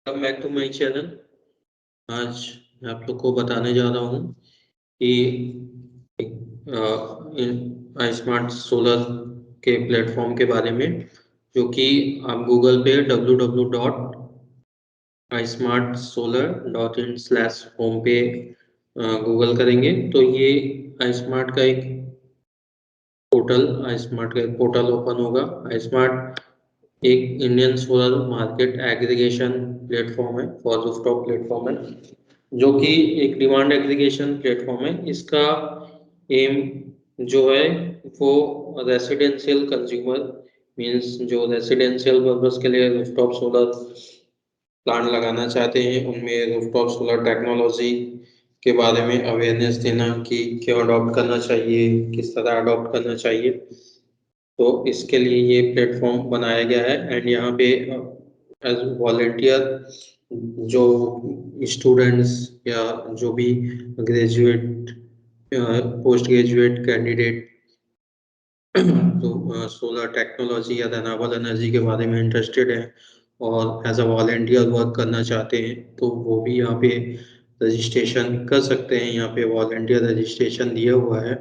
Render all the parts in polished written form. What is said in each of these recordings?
Welcome back to my channel. आज मैं आप लोग को बताने जा रहा हूँ कि स्मार्ट सोलर के प्लेटफॉर्म के बारे में, जो कि आप गूगल पे www.ismartsolar.in/home पे गूगल करेंगे तो ये iSmart का एक पोर्टल ओपन होगा। iSmart एक Indian solar market aggregation platform है, फॉर रूफटॉप प्लेटफॉर्म है, जो कि एक डिमांड एग्रीगेशन प्लेटफॉर्म है। इसका एम जो है वो रेसिडेंशियल कंज्यूमर मींस जो रेसिडेंशियल पर्पस के लिए रूफटॉप सोलर प्लांट लगाना चाहते हैं, उनमें रूफटॉप सोलर टेक्नोलॉजी के बारे में अवेयरनेस देना कि क्यों अडॉप्ट करना चाहिए, किस तरह अडॉप्ट करना चाहिए। तो इसके लिए ये प्लेटफॉर्म बनाया गया है एंड यहाँ पे एज वॉलेंटियर जो स्टूडेंट्स या जो भी ग्रेजुएट पोस्ट ग्रेजुएट कैंडिडेट तो सोलर टेक्नोलॉजी या रिन्यूएबल एनर्जी के बारे में इंटरेस्टेड है और एज अ वॉलेंटियर वर्क करना चाहते हैं, तो वो भी यहाँ पे रजिस्ट्रेशन कर सकते हैं। यहाँ पे वॉलेंटियर रजिस्ट्रेशन दिया हुआ है,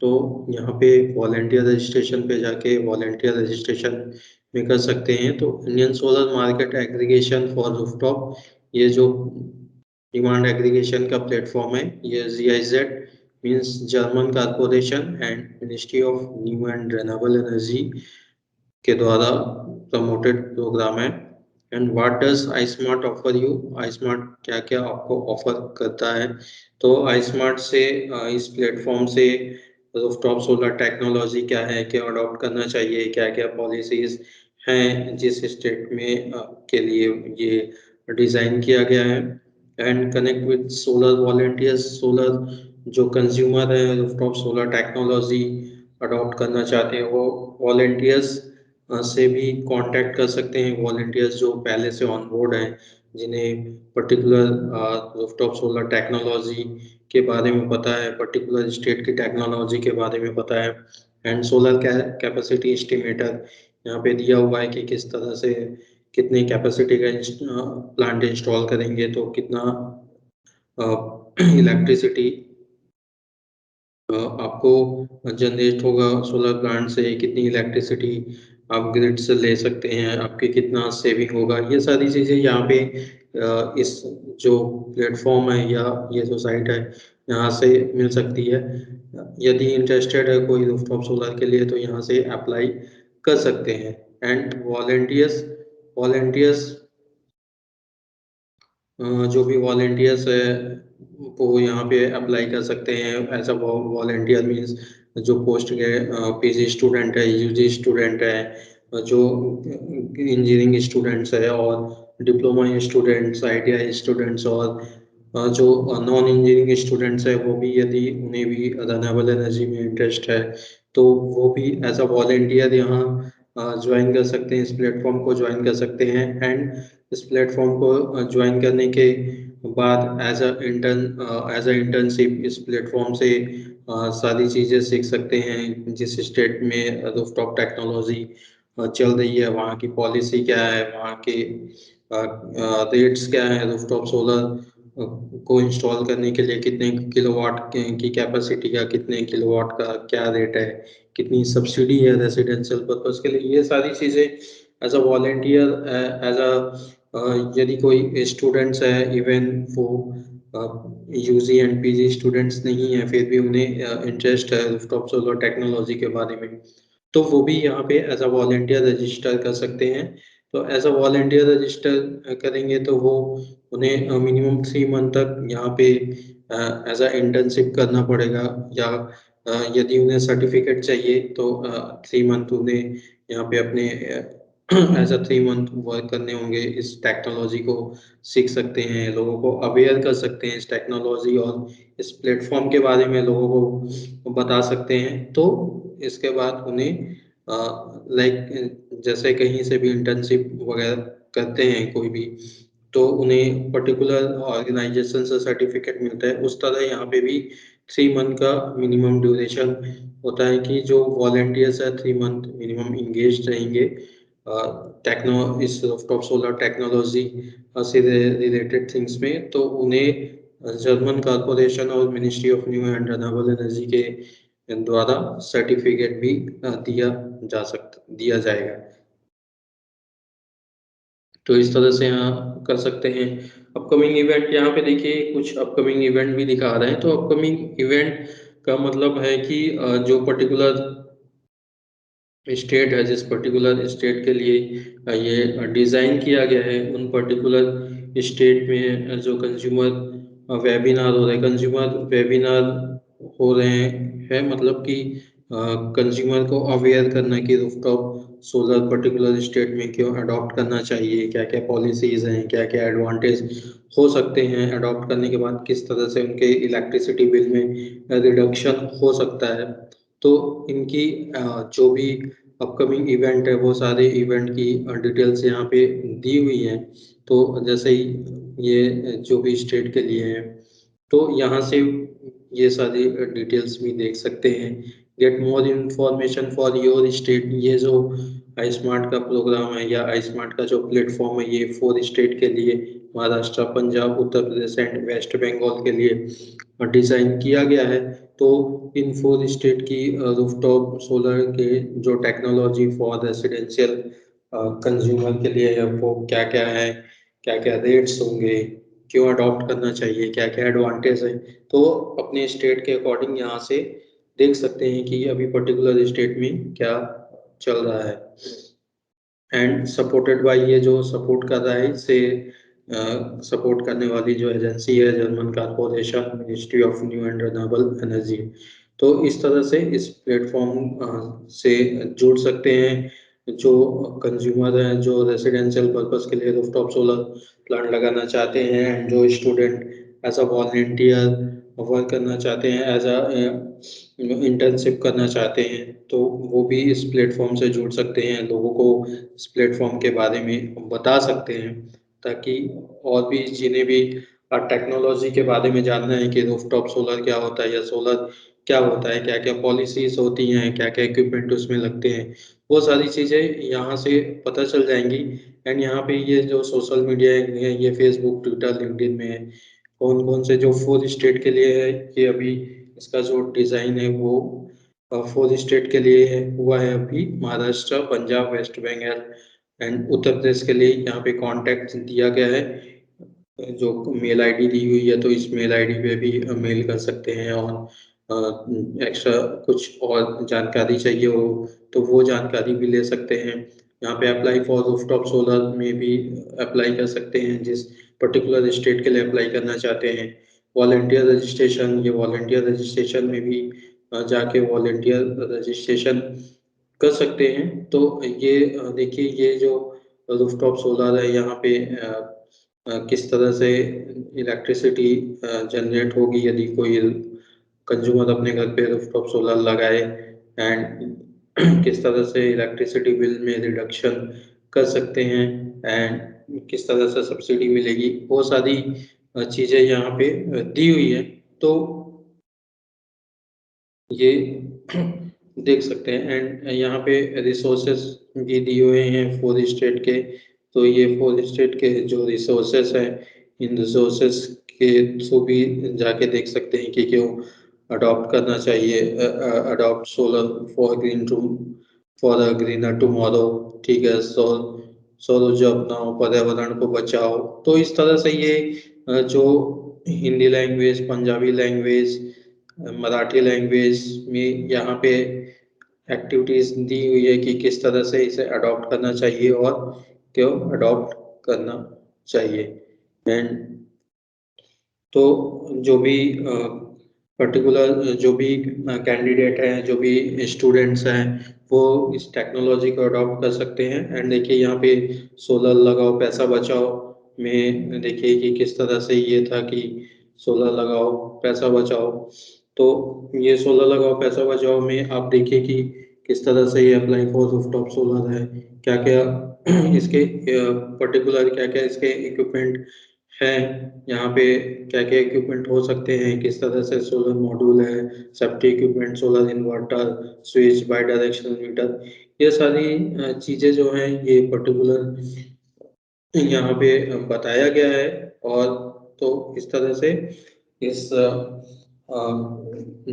तो यहाँ पे वॉलेंटियर रजिस्ट्रेशन पे जाके वॉलेंटियर रजिस्ट्रेशन में कर सकते हैं। तो Indian solar market aggregation for rooftop, ये जो डिमांड एग्रीगेशन का प्लेटफॉर्म है, ये GIZ means German corporation and ministry of new and renewable energy के द्वारा प्रमोटेड प्रोग्राम है। And what does iSmart offer you, iSmart क्या क्या आपको ऑफर करता है। तो iSmart से इस प्लेटफॉर्म से रूफटॉप सोलर टेक्नोलॉजी क्या है, क्या अडॉप्ट करना चाहिए, क्या क्या पॉलिसीज हैं जिस स्टेट में के लिए ये डिज़ाइन किया गया है। And connect with solar volunteers, solar जो कंज्यूमर है रूफटॉप सोलर टेक्नोलॉजी अडॉप्ट करना चाहते हैं, वो वॉलेंटियर्स से भी कांटेक्ट कर सकते हैं। वॉलंटियर्स जो पहले से ऑन बोर्ड हैं, जिन्हें पर्टिकुलर रूफटॉप सोलर टेक्नोलॉजी के बारे में पता है, पर्टिकुलर स्टेट की टेक्नोलॉजी के बारे में पता है। एंड सोलर कैपेसिटी एस्टिमेटर यहाँ पे दिया हुआ है कि किस तरह से कितनी कैपेसिटी का प्लांट इंस्टॉल करेंगे तो कितना इलेक्ट्रिसिटी आपको जनरेट होगा सोलर प्लांट से, कितनी इलेक्ट्रिसिटी आप ग्रिड से ले सकते हैं, आपके कितना सेविंग होगा। ये सारी चीज़ें यहाँ पे इस जो प्लेटफॉर्म है या ये जो साइट है, यहाँ से मिल सकती है। यदि इंटरेस्टेड है कोई रूफटॉप सोलर के लिए तो यहाँ से अप्लाई कर सकते हैं। एंड वॉलेंटियर्स वॉलेंटियर्स जो भी वॉलेंटियर्स है वो यहाँ पे अप्लाई कर सकते हैं एज अ वॉलेंटियर मीन्स जो पोस्ट के PG स्टूडेंट है, UG स्टूडेंट है, जो इंजीनियरिंग स्टूडेंट्स है और डिप्लोमा स्टूडेंट्स, ITI स्टूडेंट्स और जो नॉन इंजीनियरिंग स्टूडेंट्स है, वो भी यदि उन्हें भी रिन्यूएबल एनर्जी में इंटरेस्ट है तो वो भी एज अ वॉलेंटियर यहाँ ज्वाइन कर सकते हैं, इस प्लेटफॉर्म को ज्वाइन कर सकते हैं। एंड इस प्लेटफॉर्म को ज्वाइन करने के बाद एज अ इंटर्नशिप इस प्लेटफॉर्म से सारी चीज़ें सीख सकते हैं। जिस स्टेट में रूफटॉप टेक्नोलॉजी चल रही है, वहाँ की पॉलिसी क्या है, वहाँ के रेट्स क्या है, रूफटॉप सोलर को इंस्टॉल करने के लिए कितने किलोवाट की कैपेसिटी का, कितने किलोवाट का क्या रेट है, कितनी सब्सिडी है रेसिडेंशियल पर्पस के लिए, ये सारी चीज़ें as a volunteer, as a यदि कोई स्टूडेंट्स है, इवन वो UG एंड PG स्टूडेंट्स नहीं है, फिर भी उन्हें इंटरेस्ट है रूफटॉप सोलर टेक्नोलॉजी के बारे में, तो वो भी यहाँ पे एज अ वॉलेंटियर रजिस्टर कर सकते हैं। तो एज अ वॉलेंटियर रजिस्टर करेंगे तो वो उन्हें मिनिमम 3 मंथ तक यहाँ पे एज अ इंटर्नशिप करना पड़ेगा, या यदि उन्हें सर्टिफिकेट चाहिए तो 3 मंथ उन्हें यहाँ पे अपने एज अ 3 मंथ वर्क करने होंगे, इस टेक्नोलॉजी को सीख सकते हैं, लोगों को अवेयर कर सकते हैं इस टेक्नोलॉजी और इस प्लेटफॉर्म के बारे में लोगों को बता सकते हैं। तो इसके बाद उन्हें लाइक जैसे कहीं से भी इंटर्नशिप वगैरह करते हैं कोई भी, तो उन्हें पर्टिकुलर ऑर्गेनाइजेशन से सर्टिफिकेट मिलता है। उस तरह यहाँ पे भी 3 मंथ का मिनिमम ड्यूरेशन होता है कि जो वॉलेंटियर्स है 3 मंथ मिनिमम इंगेज रहेंगे टेक्नो इस रूफटॉप सोलर टेक्नोलॉजी से रिलेटेड थिंग्स में, तो उन्हें जर्मन कॉर्पोरेशन और ministry of new and renewable energy के द्वारा सर्टिफिकेट भी दिया जाएगा। तो इस तरह से यहाँ कर सकते हैं। अपकमिंग इवेंट यहाँ पे देखिए कुछ अपकमिंग इवेंट भी दिखा रहे हैं, तो अपकमिंग इवेंट का मतलब है कि जो पर्टिकुलर स्टेट है, जिस पर्टिकुलर स्टेट के लिए ये डिज़ाइन किया गया है, उन पर्टिकुलर स्टेट में जो कंज्यूमर वेबिनार हो रहे हैं, कंज्यूमर वेबिनार हो रहे हैं, मतलब कि कंज्यूमर को अवेयर करना कि रूफटॉप सोलर पर्टिकुलर स्टेट में क्यों अडॉप्ट करना चाहिए, क्या क्या पॉलिसीज़ हैं, क्या क्या एडवांटेज हो सकते हैं, अडॉप्ट करने के बाद किस तरह से उनके इलेक्ट्रिसिटी बिल में रिडक्शन हो सकता है। तो इनकी जो भी अपकमिंग इवेंट है, वो सारे इवेंट की डिटेल्स यहाँ पे दी हुई हैं। तो जैसे ही ये जो भी स्टेट के लिए है, तो यहाँ से ये सारी डिटेल्स भी देख सकते हैं। Get more information for your state, ये जो आई स्मार्ट का प्रोग्राम है या आई स्मार्ट का जो प्लेटफॉर्म है, ये 4 स्टेट के लिए, महाराष्ट्र, पंजाब, उत्तर प्रदेश एंड वेस्ट बंगाल के लिए डिज़ाइन किया गया है। तो इन 4 स्टेट की रूफटॉप सोलर के जो टेक्नोलॉजी फॉर रेसिडेंशियल कंज्यूमर के लिए है, वो क्या-क्या है, क्या-क्या रेट्स होंगे, क्यों अडॉप्ट करना चाहिए, क्या-क्या एडवांटेज है। तो अपने स्टेट के अकॉर्डिंग यहाँ से देख सकते हैं कि अभी पर्टिकुलर स्टेट में क्या चल रहा है। एंड सपोर्टेड बाय, ये जो सपोर्ट कर रहा है इसे सपोर्ट करने वाली जो एजेंसी है, German corporation ministry of new and renewable energy. तो इस तरह से इस प्लेटफॉर्म से जुड़ सकते हैं जो कंज्यूमर हैं, जो रेसिडेंशियल पर्पस के लिए रूफटॉप सोलर प्लांट लगाना चाहते हैं, एंड जो student as a volunteer work करना चाहते हैं, एज अ इंटर्नशिप करना चाहते हैं, तो वो भी इस प्लेटफॉर्म से जुड़ सकते हैं, लोगों को इस प्लेटफॉर्म के बारे में बता सकते हैं, ताकि और भी जिन्हें भी टेक्नोलॉजी के बारे में जानना है कि रूफटॉप सोलर क्या होता है या सोलर क्या होता है, क्या-क्या पॉलिसीज़ होती हैं, क्या-क्या इक्विपमेंट उसमें लगते हैं, वो सारी चीज़ें यहाँ से पता चल जाएँगी। एंड यहाँ पे ये जो सोशल मीडिया है, ये फेसबुक, ट्विटर, लिंक्डइन में है, कौन-कौन से जो 4 स्टेट के लिए है, ये अभी इसका जो डिज़ाइन है वो 4 स्टेट के लिए है, हुआ है अभी, महाराष्ट्र, पंजाब, वेस्ट बंगाल एंड उत्तर प्रदेश के लिए यहाँ पे कॉन्टैक्ट दिया गया है। जो मेल आईडी दी हुई है, तो इस मेल आईडी पे भी मेल कर सकते हैं, और एक्स्ट्रा कुछ और जानकारी चाहिए हो तो वो जानकारी भी ले सकते हैं। यहाँ पे अप्लाई फॉर रूफटॉप सोलर में भी अप्लाई कर सकते हैं, जिस पर्टिकुलर स्टेट के लिए अप्लाई करना चाहते हैं। वॉलंटियर रजिस्ट्रेशन, ये वॉलंटियर रजिस्ट्रेशन में भी जाके वॉलंटियर रजिस्ट्रेशन कर सकते हैं। तो ये देखिए, ये जो रूफटॉप सोलर है, यहाँ पे किस तरह से इलेक्ट्रिसिटी जनरेट होगी यदि कोई कंज्यूमर अपने घर पे रूफटॉप सोलर लगाए, एंड किस तरह से इलेक्ट्रिसिटी बिल में रिडक्शन कर सकते हैं, एंड किस तरह से सब्सिडी मिलेगी, वो सारी चीज़ें यहाँ पे दी हुई है। तो ये देख सकते हैं, एंड यहाँ पे रिसोर्सेज भी दिए हुए हैं 4 स्टेट के। तो ये 4 स्टेट के जो रिसोर्सेज हैं, इन रिसोर्सेज के थ्रू भी जाके देख सकते हैं कि क्यों अडॉप्ट करना चाहिए, adopt solar for a greener tomorrow. ठीक है, सौर ऊर्जा अपनाओ, पर्यावरण को बचाओ। तो इस तरह से ये जो Hindi language, Punjabi language, Marathi language में यहाँ पे एक्टिविटीज़ दी हुई है कि किस तरह से इसे अडॉप्ट करना चाहिए और क्यों अडॉप्ट करना चाहिए। एंड तो जो भी पर्टिकुलर जो भी कैंडिडेट हैं, जो भी स्टूडेंट्स हैं, वो इस टेक्नोलॉजी को अडॉप्ट कर सकते हैं। एंड देखिए यहाँ पे सोलर लगाओ पैसा बचाओ में देखिए कि किस तरह से ये था कि सोलर लगाओ पैसा बचाओ। तो ये सोलर लगाओ पैसा बचाओ में आप देखिए कि किस तरह से ये अप्लाई फॉर रूफटॉप सोलर है, क्या-क्या इसके पर्टिकुलर क्या-क्या इसके इक्विपमेंट है। यहाँ पे क्या-क्या इक्विपमेंट हो सकते हैं, किस तरह से सोलर मॉड्यूल है, safety equipment, solar inverter, switch, bidirectional meter, ये सारी चीज़ें जो हैं ये पर्टिकुलर यहाँ पे बताया गया है। और तो इस तरह से इस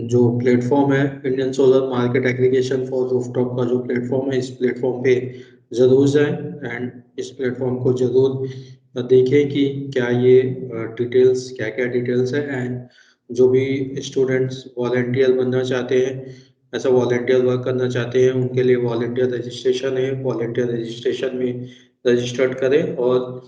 जो प्लेटफॉर्म है Indian solar market aggregation for rooftop का जो प्लेटफॉर्म है, इस प्लेटफॉर्म पे ज़रूर जाएं एंड इस प्लेटफॉर्म को ज़रूर देखें कि क्या ये डिटेल्स क्या-क्या डिटेल्स है। एंड जो भी स्टूडेंट्स वॉलंटियर बनना चाहते हैं, ऐसा वॉलंटियर वर्क करना चाहते हैं, उनके लिए वॉलंटियर रजिस्ट्रेशन है। वॉलंटियर रजिस्ट्रेशन में रजिस्टर्ड करें और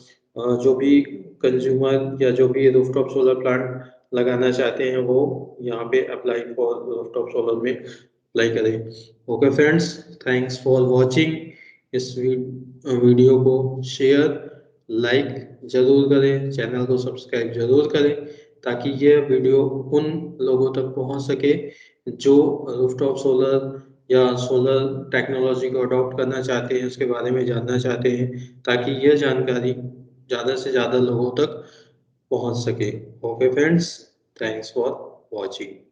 जो भी कंज्यूमर या जो भी रूफटॉप सोलर प्लांट लगाना चाहते हैं वो यहाँ पे अप्लाई फॉर रूफटॉप सोलर में अप्लाई करें। Okay friends, thanks for watching. इस वीडियो को शेयर लाइक ज़रूर करें, चैनल को सब्सक्राइब ज़रूर करें ताकि ये वीडियो उन लोगों तक पहुंच सके जो रूफटॉप सोलर या सोलर टेक्नोलॉजी को अडॉप्ट करना चाहते हैं, उसके बारे में जानना चाहते हैं, ताकि यह जानकारी ज़्यादा से ज़्यादा लोगों तक पहुंच सके। Okay friends, thanks for watching.